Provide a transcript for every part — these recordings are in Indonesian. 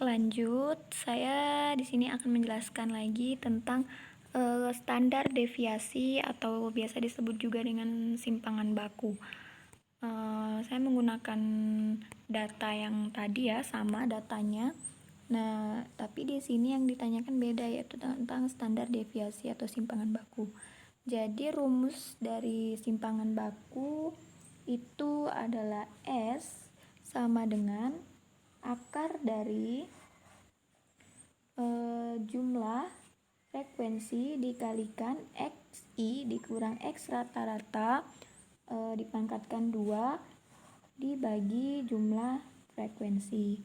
Lanjut, saya di sini akan menjelaskan lagi tentang standar deviasi atau biasa disebut juga dengan simpangan baku. Saya menggunakan data yang tadi ya, sama datanya. Nah, tapi di sini yang ditanyakan beda, yaitu tentang standar deviasi atau simpangan baku. Jadi rumus dari simpangan baku itu adalah S sama dengan akar dari jumlah frekuensi dikalikan XI dikurang X rata-rata dipangkatkan 2 dibagi jumlah frekuensi.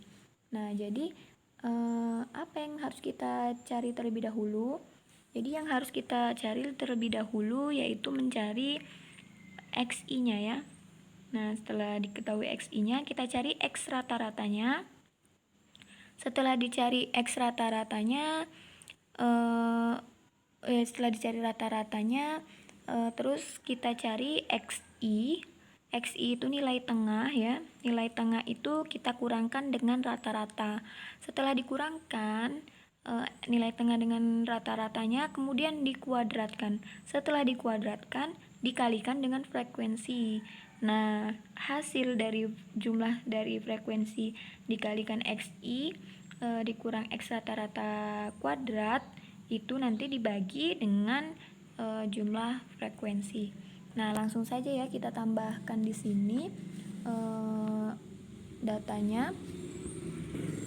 Nah, jadi apa yang harus kita cari terlebih dahulu? Jadi yang harus kita cari terlebih dahulu yaitu mencari XI-nya ya. Nah, setelah diketahui XI-nya, kita cari X rata-ratanya. Setelah dicari X rata-ratanya, terus kita cari XI. XI itu nilai tengah ya. Nilai tengah itu kita kurangkan dengan rata-rata. Setelah dikurangkan nilai tengah dengan rata-ratanya, kemudian dikuadratkan. Setelah dikuadratkan, dikalikan dengan frekuensi. Nah, hasil dari jumlah dari frekuensi dikalikan XI dikurang X rata-rata kuadrat itu nanti dibagi dengan jumlah frekuensi. Nah, langsung saja ya kita tambahkan di sini datanya.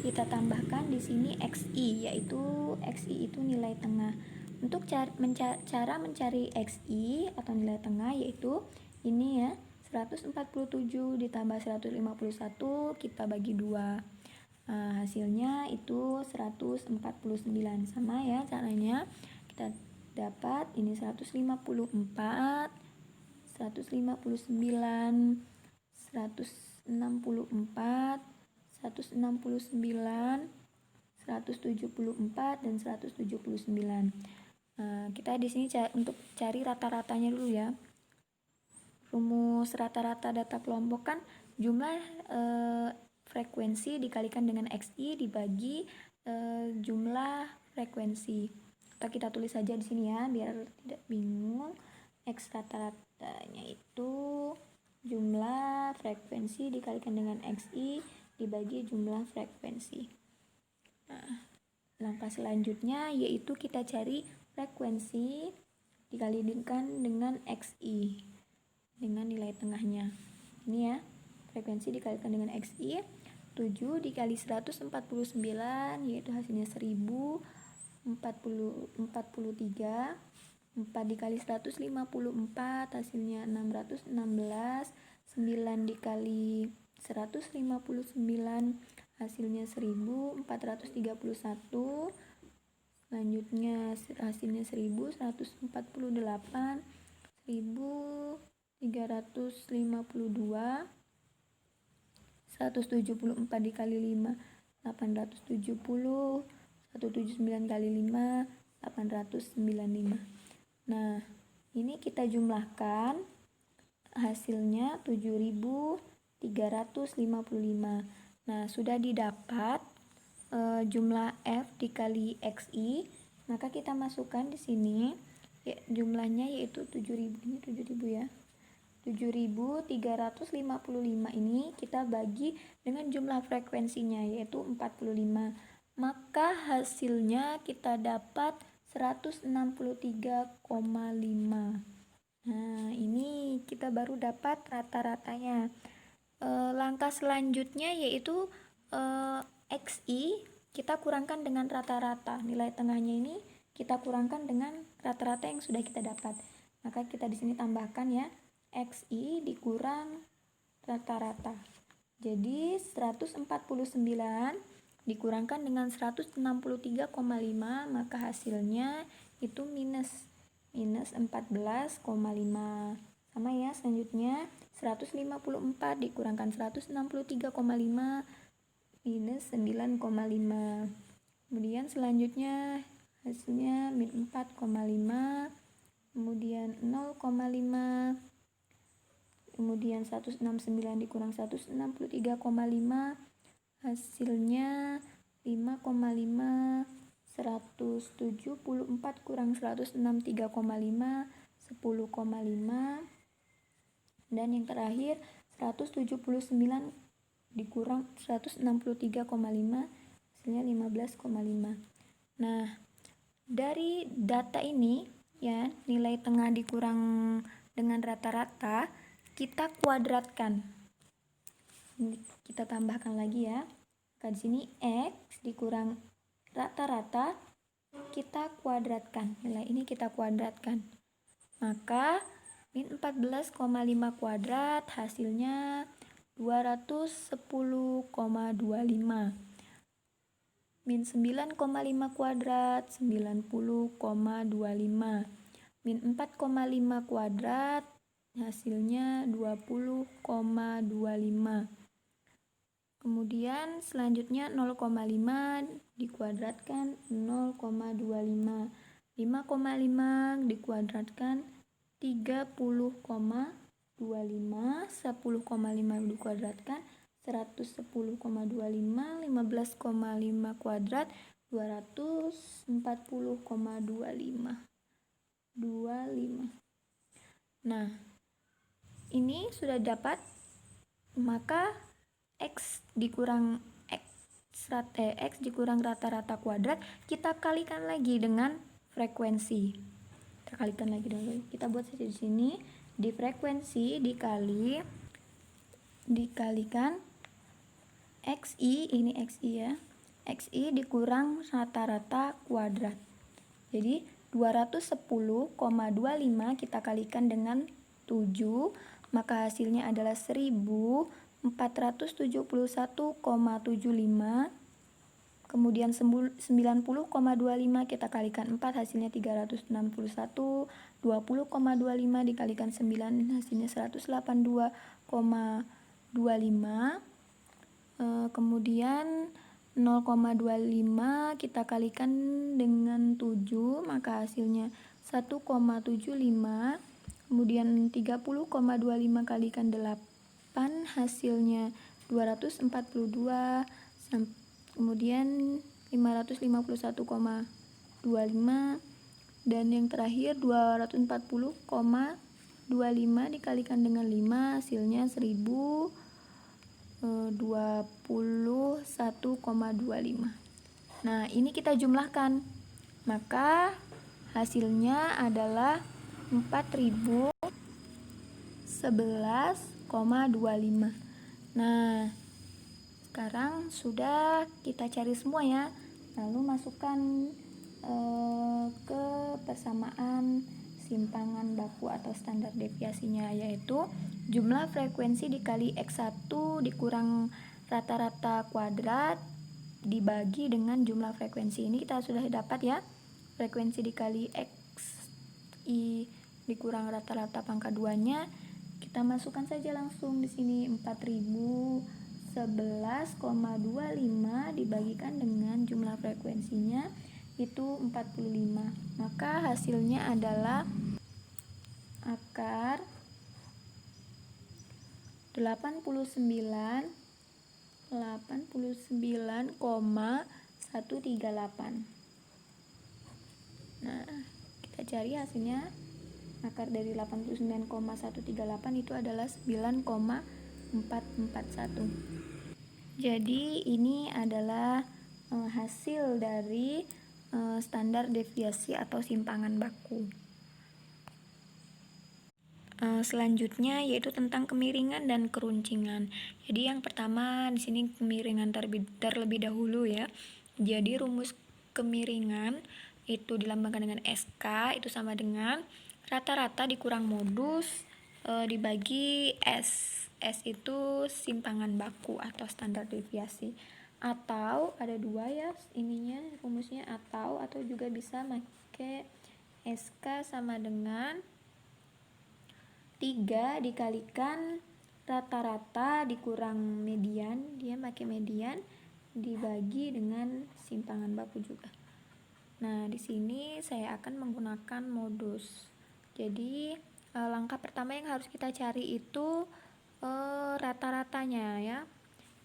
Kita tambahkan di sini XI, yaitu XI itu nilai tengah. Untuk cara mencari XI atau nilai tengah yaitu ini ya, 147 ditambah 151 kita bagi 2. Hasilnya itu 149. Sama ya caranya. Kita dapat ini 154, 159, 164, 169, 174 dan 179. Kita di sini untuk cari rata-ratanya dulu ya. Rumus rata-rata data kelompok kan jumlah frekuensi dikalikan dengan XI dibagi jumlah frekuensi. Atau kita tulis saja di sini ya biar tidak bingung. X rata-ratanya itu jumlah frekuensi dikalikan dengan XI dibagi jumlah frekuensi. Nah, langkah selanjutnya yaitu kita cari frekuensi dikalikan dengan XI dengan nilai tengahnya. Ini ya, frekuensi dikalikan dengan XI 7 dikali 149 yaitu hasilnya 1043. 4 dikali 154 hasilnya 616. 9 dikali 159 hasilnya 1431. Selanjutnya hasilnya 1148, 1352. 174 dikali 5 870. 179 kali 5 895. Nah, ini kita jumlahkan hasilnya 7355. Nah, sudah didapat jumlah F dikali XI, maka kita masukkan di sini ya, jumlahnya yaitu 7000. Ini 7000 ya. 7355 ini kita bagi dengan jumlah frekuensinya yaitu 45. Maka hasilnya kita dapat 163,5. Nah, ini kita baru dapat rata-ratanya. Langkah selanjutnya yaitu XI kita kurangkan dengan rata-rata. Nilai tengahnya ini kita kurangkan dengan rata-rata yang sudah kita dapat. Maka kita di sini tambahkan ya, XI dikurang rata-rata. Jadi 149 dikurangkan dengan 163,5, maka hasilnya itu minus 14,5. Sama ya, selanjutnya 154 dikurangkan 163,5 minus 9,5. Kemudian selanjutnya hasilnya min 4,5, kemudian 0,5, kemudian 169 dikurang 163,5 hasilnya 5,5. 5,5, 174 kurang 106, 3,5, 10,5, dan yang terakhir 179 dikurang 163,5, hasilnya 15,5. Nah, dari data ini ya, nilai tengah dikurang dengan rata-rata, kita kuadratkan. Ini kita tambahkan lagi ya. Di sini X dikurang rata-rata kita kuadratkan. Nilai ini kita kuadratkan. Maka min 14,5 kuadrat hasilnya 210,25. Min 9,5 kuadrat 90,25. Min 4,5 kuadrat hasilnya 20,25. Kemudian selanjutnya 0,5 dikuadratkan 0,25. 5,5 dikuadratkan 30,25. 10,5 dikuadratkan 110,25. 15,5 kuadrat 240,25. Nah, ini sudah dapat, maka X dikurang rata-rata kuadrat kita kalikan lagi dengan frekuensi. Kita buat saja di sini, di frekuensi dikalikan XI, ini XI ya. XI dikurang rata-rata kuadrat. Jadi 210,25 kita kalikan dengan 7, maka hasilnya adalah 1471,75. Kemudian 90,25 kita kalikan 4, hasilnya 361. 20,25 dikalikan 9, hasilnya 182,25. Kemudian 0,25 kita kalikan dengan 7, maka hasilnya 1,75. Kemudian 30,25 kalikan 8, hasilnya 242. Kemudian 551,25, dan yang terakhir 240,25 dikalikan dengan 5, hasilnya 1021,25. Nah, ini kita jumlahkan, maka hasilnya adalah 4011,25. Nah, sekarang sudah kita cari semua ya. Lalu masukkan ke persamaan simpangan baku atau standar deviasinya, yaitu jumlah frekuensi dikali X1 dikurang rata-rata kuadrat dibagi dengan jumlah frekuensi. Ini kita sudah dapat ya. Frekuensi dikali XI dikurang rata-rata pangkat 2-nya. Kita masukkan saja langsung di sini, 4011,25 dibagikan dengan jumlah frekuensinya itu 45. Maka hasilnya adalah akar 89,138. Nah, kita cari hasilnya. Akar dari 89,138 itu adalah 9,441. Jadi ini adalah hasil dari standar deviasi atau simpangan baku. Selanjutnya yaitu tentang kemiringan dan keruncingan. Jadi yang pertama di sini kemiringan terlebih dahulu ya. Jadi rumus kemiringan itu dilambangkan dengan SK, itu sama dengan rata-rata dikurang modus dibagi S. S itu simpangan baku atau standar deviasi. Atau ada dua ya ininya rumusnya, atau juga bisa pakai SK sama dengan 3 dikalikan rata-rata dikurang median, dia pakai median dibagi dengan simpangan baku juga. Nah, di sini saya akan menggunakan modus. Jadi langkah pertama yang harus kita cari itu rata-ratanya ya.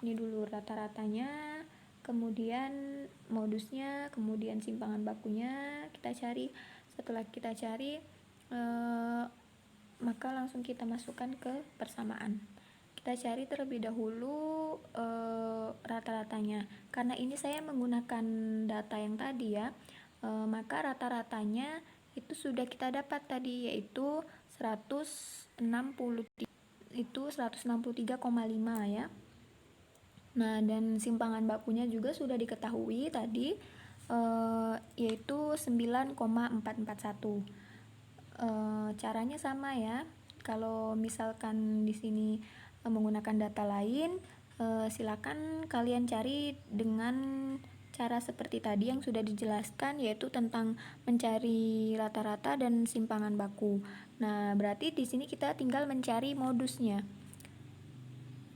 Ini dulu rata-ratanya, kemudian modusnya, kemudian simpangan bakunya kita cari. Setelah kita cari, maka langsung kita masukkan ke persamaan. Kita cari terlebih dahulu rata-ratanya. Karena ini saya menggunakan data yang tadi ya, maka rata-ratanya itu sudah kita dapat tadi, yaitu 163,5 ya. Nah, dan simpangan bakunya juga sudah diketahui tadi, yaitu 9,441. Caranya sama ya. Kalau misalkan di sini menggunakan data lain, silakan kalian cari dengan cara seperti tadi yang sudah dijelaskan, yaitu tentang mencari rata-rata dan simpangan baku. Nah, berarti di sini kita tinggal mencari modusnya.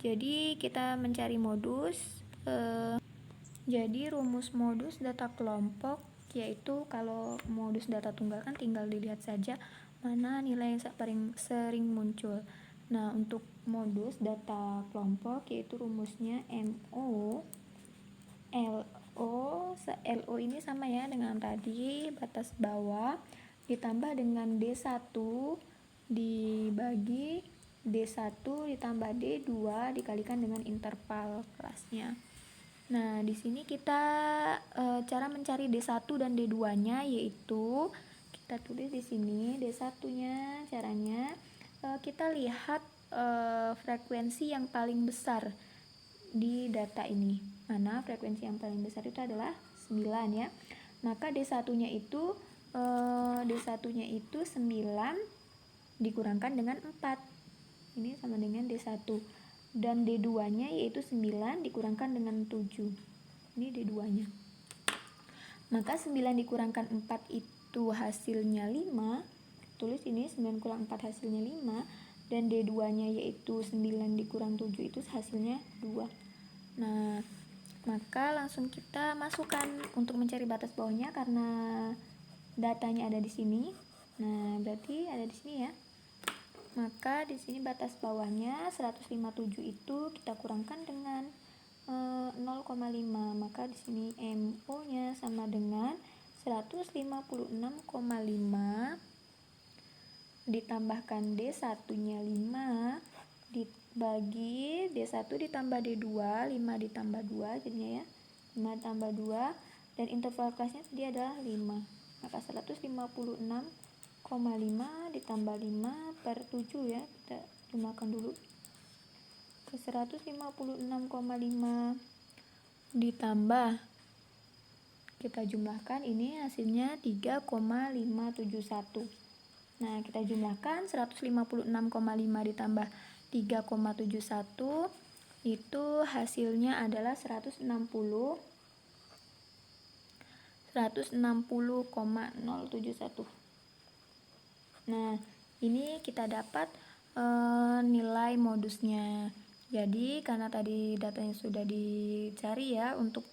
Jadi kita mencari modus. Jadi rumus modus data kelompok, yaitu kalau modus data tunggal kan tinggal dilihat saja mana nilai yang sering muncul. Nah, untuk modus data kelompok yaitu rumusnya MO LO ini sama ya dengan tadi, batas bawah ditambah dengan D1 dibagi D1 ditambah D2 dikalikan dengan interval kelasnya. Nah, di sini kita cara mencari D1 dan D2-nya yaitu kita tulis di sini D1-nya. Caranya kita lihat frekuensi yang paling besar di data ini. Mana frekuensi yang paling besar itu adalah 9 ya. Maka D1-nya itu 9 dikurangkan dengan 4. Ini sama dengan D1. Dan D2-nya yaitu 9 dikurangkan dengan 7. Ini D2-nya. Maka 9 dikurangkan 4 itu hasilnya 5. Tulis ini 9 kurang 4 hasilnya 5. Dan D2-nya yaitu 9 dikurang 7 itu hasilnya 2. Nah, maka langsung kita masukkan untuk mencari batas bawahnya karena datanya ada di sini. Nah, berarti ada di sini ya. Maka di sini batas bawahnya 157 itu kita kurangkan dengan 0,5. Maka di sini MO-nya sama dengan 156,5 ditambahkan D1-nya 5 dibagi D1 ditambah D2, 5 ditambah 2 jadinya ya, 5 ditambah 2, dan interval kelasnya tadi adalah 5. Maka 156,5 ditambah 5 per 7 ya, kita jumlahkan dulu. Ke 156,5 ditambah, kita jumlahkan, ini hasilnya 3,571. Nah, kita jumlahkan 156,5 ditambah 3,71 itu hasilnya adalah 160,071. Nah, ini kita dapat nilai modusnya. Jadi karena tadi datanya sudah dicari ya untuk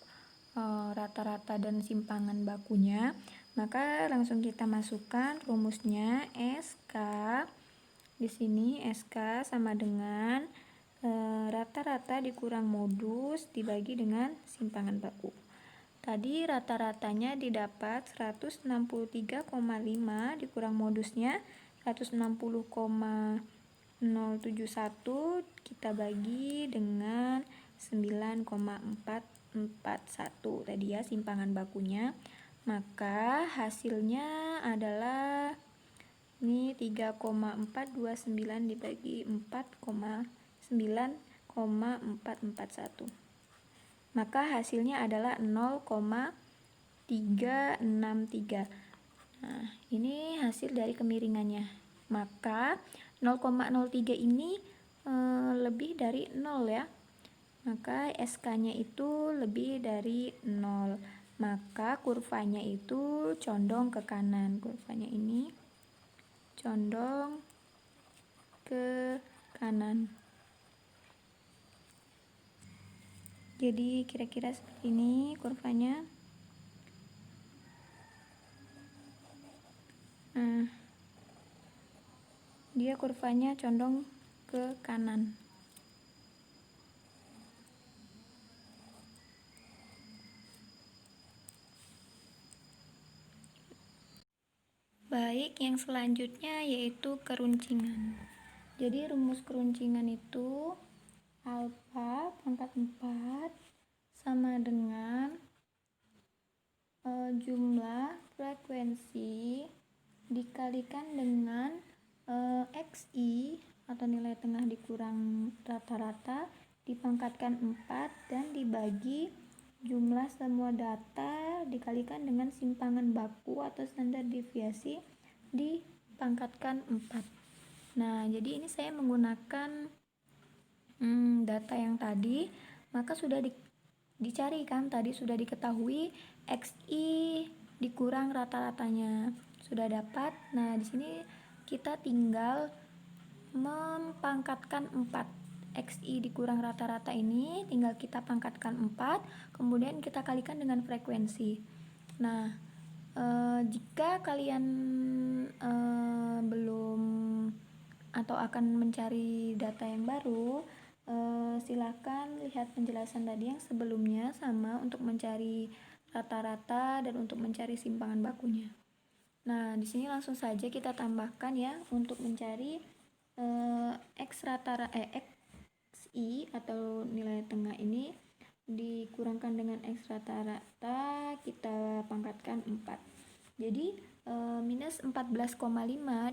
rata-rata dan simpangan bakunya, maka langsung kita masukkan rumusnya SK. Di sini SK sama dengan rata-rata dikurang modus dibagi dengan simpangan baku. Tadi rata-ratanya didapat 163,5 dikurang modusnya 160,071 kita bagi dengan 9,441 tadi ya simpangan bakunya. Maka hasilnya adalah ini 3,429 dibagi 4,9,441. Maka hasilnya adalah 0,363. Nah, ini hasil dari kemiringannya. Maka 0,03 ini lebih dari 0 ya. Maka SK-nya itu lebih dari 0. Maka kurvanya itu condong ke kanan. Kurvanya ini condong ke kanan. Jadi kira-kira seperti ini kurvanya. Nah, dia kurvanya condong ke kanan. Baik, yang selanjutnya yaitu keruncingan. Jadi rumus keruncingan itu alfa pangkat 4 sama dengan jumlah frekuensi dikalikan dengan XI atau nilai tengah dikurang rata-rata dipangkatkan 4 dan dibagi jumlah semua data dikalikan dengan simpangan baku atau standar deviasi dipangkatkan 4. Nah, jadi ini saya menggunakan data yang tadi, maka sudah dicari kan, tadi sudah diketahui XI dikurang rata-ratanya. Sudah dapat. Nah, di sini kita tinggal mempangkatkan 4. XI dikurang rata-rata ini tinggal kita pangkatkan 4, kemudian kita kalikan dengan frekuensi. Nah, jika kalian belum atau akan mencari data yang baru, silakan lihat penjelasan tadi yang sebelumnya sama untuk mencari rata-rata dan untuk mencari simpangan bakunya. Nah, di sini langsung saja kita tambahkan ya untuk mencari XI atau nilai tengah ini dikurangkan dengan X rata-rata kita pangkatkan 4. Jadi minus 14,5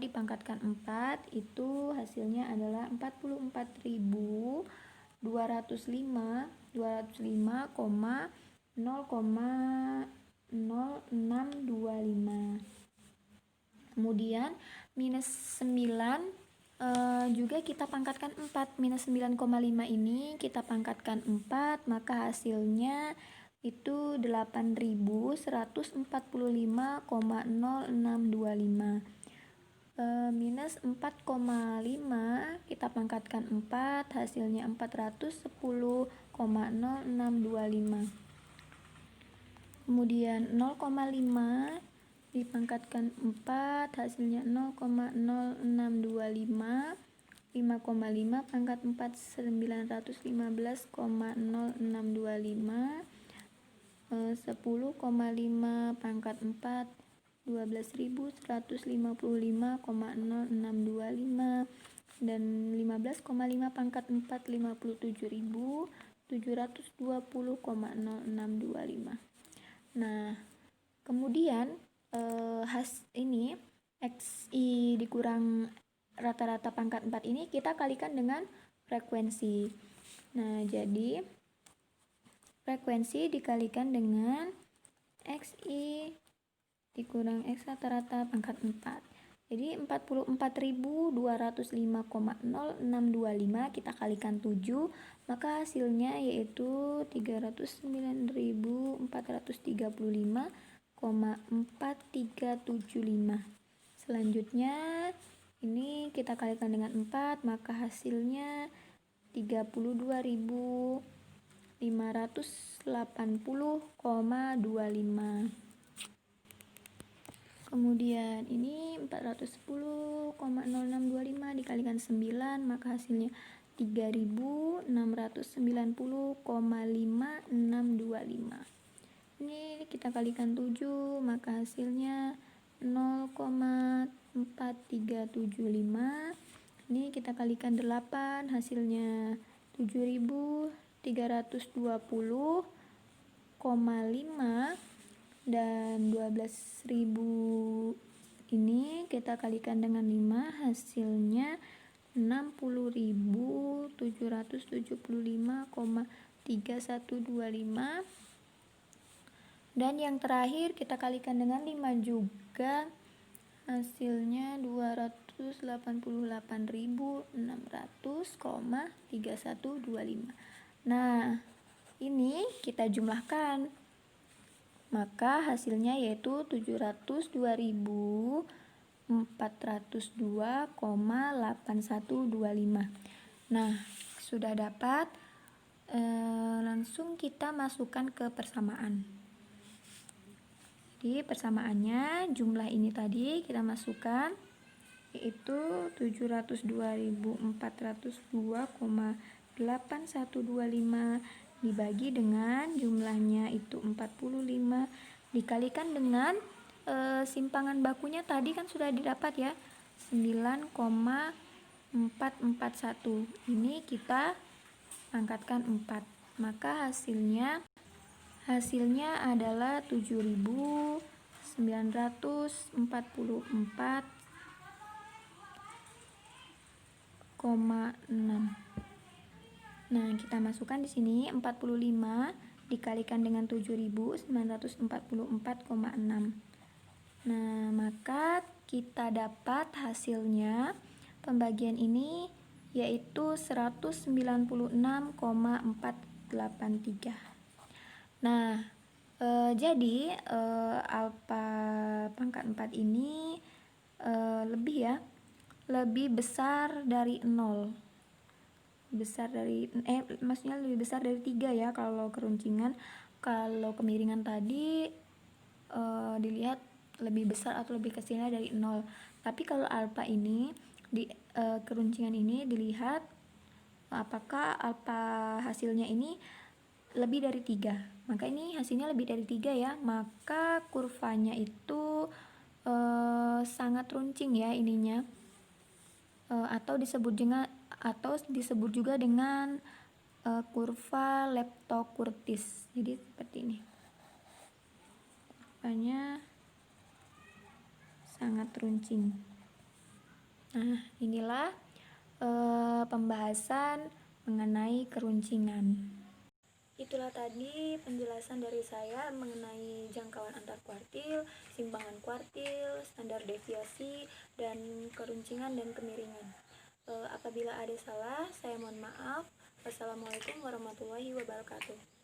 dipangkatkan 4 itu hasilnya adalah 44.205,0,0625. Kemudian minus 9 juga kita pangkatkan 4. Minus 9,5 ini kita pangkatkan 4, maka hasilnya itu 8.145,0625. Minus 4,5 kita pangkatkan 4, hasilnya 410,0625. Kemudian 0,5 dipangkatkan 4, hasilnya 0,0625. 5,5 pangkat 4 915,0625. 10,5 pangkat 4 12.155,0625 dan 15,5 pangkat 4 57.720,0625. Nah, kemudian ini XI dikurang rata-rata pangkat 4 ini kita kalikan dengan frekuensi. Nah, jadi frekuensi dikalikan dengan XI dikurang X rata-rata pangkat 4. Jadi 44.205,0625 kita kalikan 7, maka hasilnya yaitu 309.435,4375. Selanjutnya ini kita kalikan dengan 4, maka hasilnya 32.580,25. Kemudian ini 410,0625 dikalikan 9, maka hasilnya 3.690,5625. Ini kita kalikan 7, maka hasilnya 0,4375. Ini kita kalikan 8, hasilnya 7.320,5. Dan 12.000 ini kita kalikan dengan 5, hasilnya 60.775,3125. Dan yang terakhir kita kalikan dengan 5 juga, hasilnya 288.600,3125. Nah, ini kita jumlahkan, maka hasilnya yaitu 702.402,8125. Nah, sudah dapat, langsung kita masukkan ke persamaan. Jadi persamaannya jumlah ini tadi kita masukkan, yaitu 702.402,8125 dibagi dengan jumlahnya itu 45 dikalikan dengan simpangan bakunya tadi kan sudah didapat ya, 9,441. Ini kita pangkatkan 4, maka hasilnya adalah 7.944,6. Nah, kita masukkan di sini 45 dikalikan dengan 7.944,6. Nah, maka kita dapat hasilnya pembagian ini yaitu 196,483. Nah, jadi alfa pangkat 4 ini lebih besar dari 0. Maksudnya lebih besar dari 3 ya kalau keruncingan. Kalau kemiringan tadi dilihat lebih besar atau lebih kecilnya dari 0. Tapi kalau alfa ini di keruncingan ini dilihat apakah alfa hasilnya ini lebih dari 3. Maka ini hasilnya lebih dari 3 ya. Maka kurvanya itu sangat runcing ya ininya. Atau disebut juga dengan kurva Leptokurtis. Jadi seperti ini. Kurvanya sangat runcing. Nah, inilah pembahasan mengenai keruncingan. Itulah tadi penjelasan dari saya mengenai jangkauan antar kuartil, simpangan kuartil, standar deviasi, dan keruncingan dan kemiringan. Apabila ada salah, saya mohon maaf. Wassalamualaikum warahmatullahi wabarakatuh.